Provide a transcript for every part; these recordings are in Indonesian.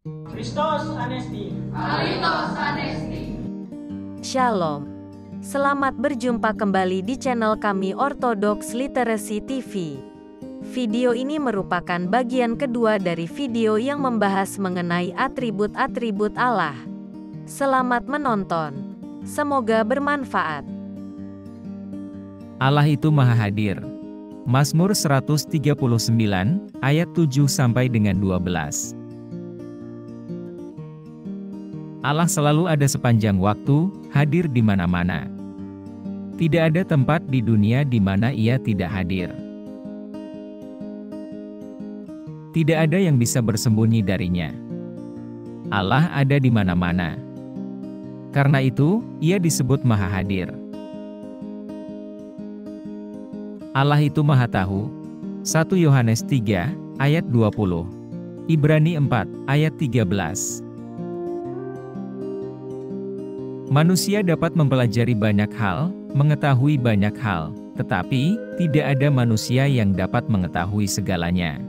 Christos Anesti. Aritos Anesti. Shalom. Selamat berjumpa kembali di channel kami Orthodox Literacy TV. Video ini merupakan bagian kedua dari video yang membahas mengenai atribut-atribut Allah. Selamat menonton. Semoga bermanfaat. Allah itu Maha Hadir. Mazmur 139 ayat 7 sampai dengan 12. Allah selalu ada sepanjang waktu, hadir di mana-mana. Tidak ada tempat di dunia di mana Ia tidak hadir. Tidak ada yang bisa bersembunyi darinya. Allah ada di mana-mana. Karena itu, Ia disebut Maha Hadir. Allah itu Maha Tahu. 1 Yohanes 3 ayat 20. Ibrani 4 ayat 13. Manusia dapat mempelajari banyak hal, mengetahui banyak hal, tetapi tidak ada manusia yang dapat mengetahui segalanya.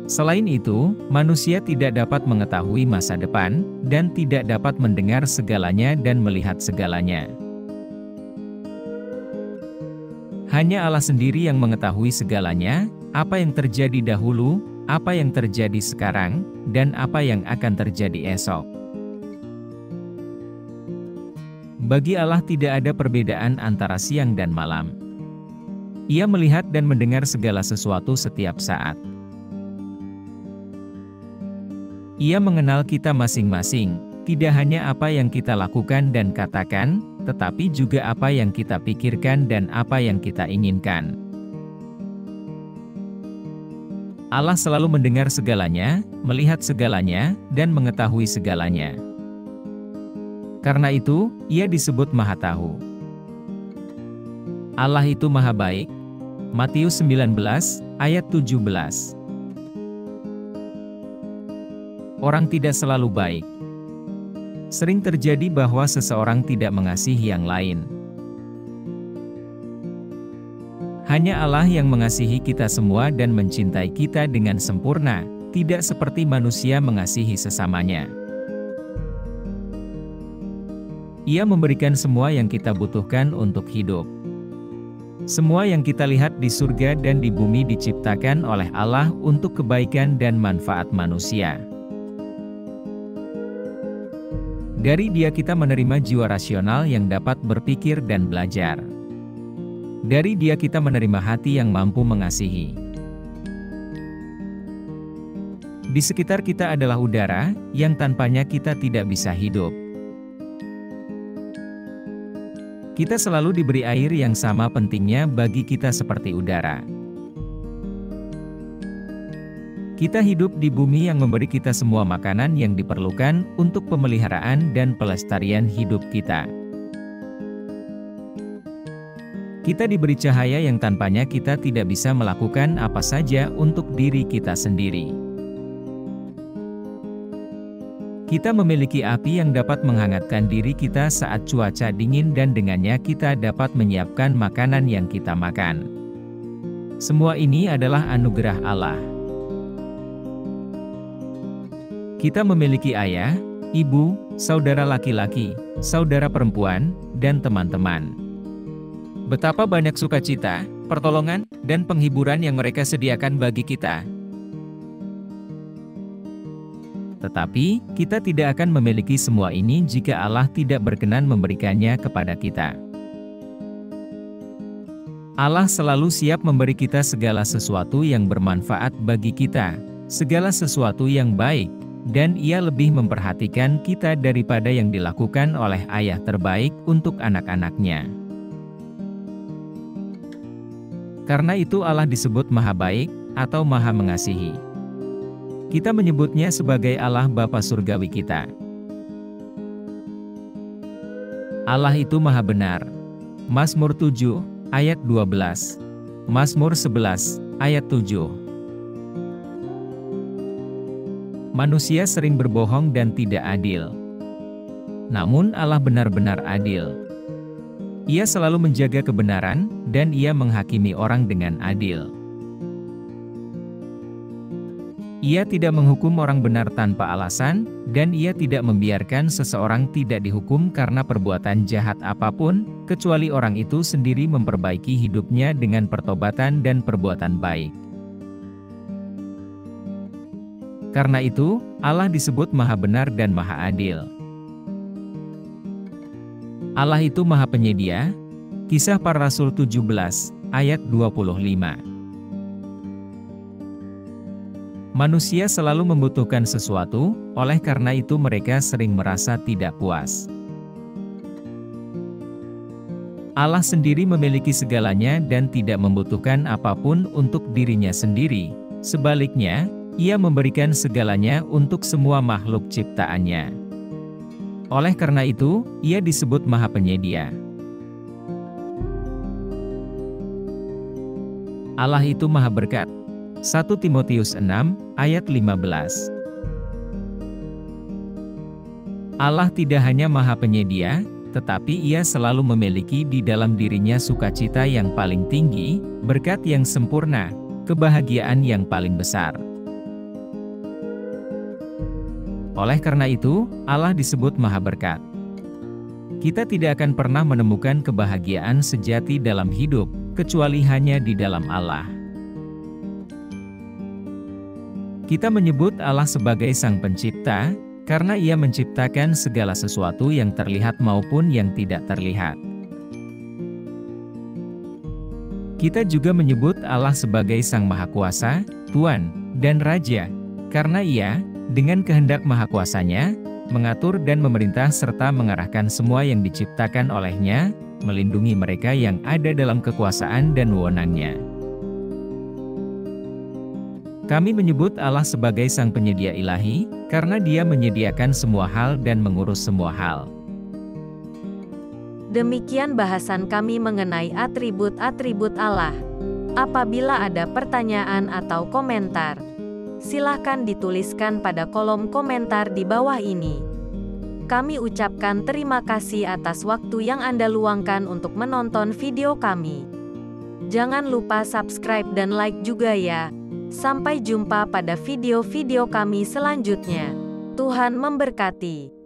Selain itu, manusia tidak dapat mengetahui masa depan, dan tidak dapat mendengar segalanya dan melihat segalanya. Hanya Allah sendiri yang mengetahui segalanya, apa yang terjadi dahulu, apa yang terjadi sekarang, dan apa yang akan terjadi esok. Bagi Allah tidak ada perbedaan antara siang dan malam. Ia melihat dan mendengar segala sesuatu setiap saat. Ia mengenal kita masing-masing, tidak hanya apa yang kita lakukan dan katakan, tetapi juga apa yang kita pikirkan dan apa yang kita inginkan. Allah selalu mendengar segalanya, melihat segalanya, dan mengetahui segalanya. Karena itu, Ia disebut Maha Tahu. Allah itu Maha Baik. Matius 19, ayat 17. Orang tidak selalu baik. Sering terjadi bahwa seseorang tidak mengasihi yang lain. Hanya Allah yang mengasihi kita semua dan mencintai kita dengan sempurna, tidak seperti manusia mengasihi sesamanya. Ia memberikan semua yang kita butuhkan untuk hidup. Semua yang kita lihat di surga dan di bumi diciptakan oleh Allah untuk kebaikan dan manfaat manusia. Dari Dia kita menerima jiwa rasional yang dapat berpikir dan belajar. Dari Dia kita menerima hati yang mampu mengasihi. Di sekitar kita adalah udara, yang tanpanya kita tidak bisa hidup. Kita selalu diberi air yang sama pentingnya bagi kita seperti udara. Kita hidup di bumi yang memberi kita semua makanan yang diperlukan untuk pemeliharaan dan pelestarian hidup kita. Kita diberi cahaya yang tanpanya kita tidak bisa melakukan apa saja untuk diri kita sendiri. Kita memiliki api yang dapat menghangatkan diri kita saat cuaca dingin dan dengannya kita dapat menyiapkan makanan yang kita makan. Semua ini adalah anugerah Allah. Kita memiliki ayah, ibu, saudara laki-laki, saudara perempuan, dan teman-teman. Betapa banyak sukacita, pertolongan, dan penghiburan yang mereka sediakan bagi kita. Tetapi, kita tidak akan memiliki semua ini jika Allah tidak berkenan memberikannya kepada kita. Allah selalu siap memberi kita segala sesuatu yang bermanfaat bagi kita, segala sesuatu yang baik, dan Ia lebih memperhatikan kita daripada yang dilakukan oleh ayah terbaik untuk anak-anaknya. Karena itu Allah disebut Maha Baik, atau Maha Mengasihi. Kita menyebutnya sebagai Allah Bapa Surgawi kita. Allah itu Maha Benar. Mazmur 7, ayat 12. Mazmur 11, ayat 7. Manusia sering berbohong dan tidak adil. Namun Allah benar-benar adil. Ia selalu menjaga kebenaran, dan Ia menghakimi orang dengan adil. Ia tidak menghukum orang benar tanpa alasan, dan Ia tidak membiarkan seseorang tidak dihukum karena perbuatan jahat apapun, kecuali orang itu sendiri memperbaiki hidupnya dengan pertobatan dan perbuatan baik. Karena itu, Allah disebut Maha Benar dan Maha Adil. Allah itu Maha Penyedia. Kisah Para Rasul 17, ayat 25. Manusia selalu membutuhkan sesuatu, oleh karena itu mereka sering merasa tidak puas. Allah sendiri memiliki segalanya dan tidak membutuhkan apapun untuk dirinya sendiri. Sebaliknya, Ia memberikan segalanya untuk semua makhluk ciptaannya. Oleh karena itu, Ia disebut Maha Penyedia. Allah itu Maha Berkat. 1 Timotius 6, ayat 15. Allah tidak hanya Maha Penyedia, tetapi Ia selalu memiliki di dalam dirinya sukacita yang paling tinggi, berkat yang sempurna, kebahagiaan yang paling besar. Oleh karena itu, Allah disebut Maha Berkat. Kita tidak akan pernah menemukan kebahagiaan sejati dalam hidup, kecuali hanya di dalam Allah. Kita menyebut Allah sebagai Sang Pencipta, karena Ia menciptakan segala sesuatu yang terlihat maupun yang tidak terlihat. Kita juga menyebut Allah sebagai Sang Maha Kuasa, Tuan, dan Raja, karena Ia, dengan kehendak Maha Kuasanya, mengatur dan memerintah serta mengarahkan semua yang diciptakan oleh-Nya, melindungi mereka yang ada dalam kekuasaan dan wewenang-Nya. Kami menyebut Allah sebagai Sang Penyedia Ilahi, karena Dia menyediakan semua hal dan mengurus semua hal. Demikian bahasan kami mengenai atribut-atribut Allah. Apabila ada pertanyaan atau komentar, silahkan dituliskan pada kolom komentar di bawah ini. Kami ucapkan terima kasih atas waktu yang Anda luangkan untuk menonton video kami. Jangan lupa subscribe dan like juga ya. Sampai jumpa pada video-video kami selanjutnya. Tuhan memberkati.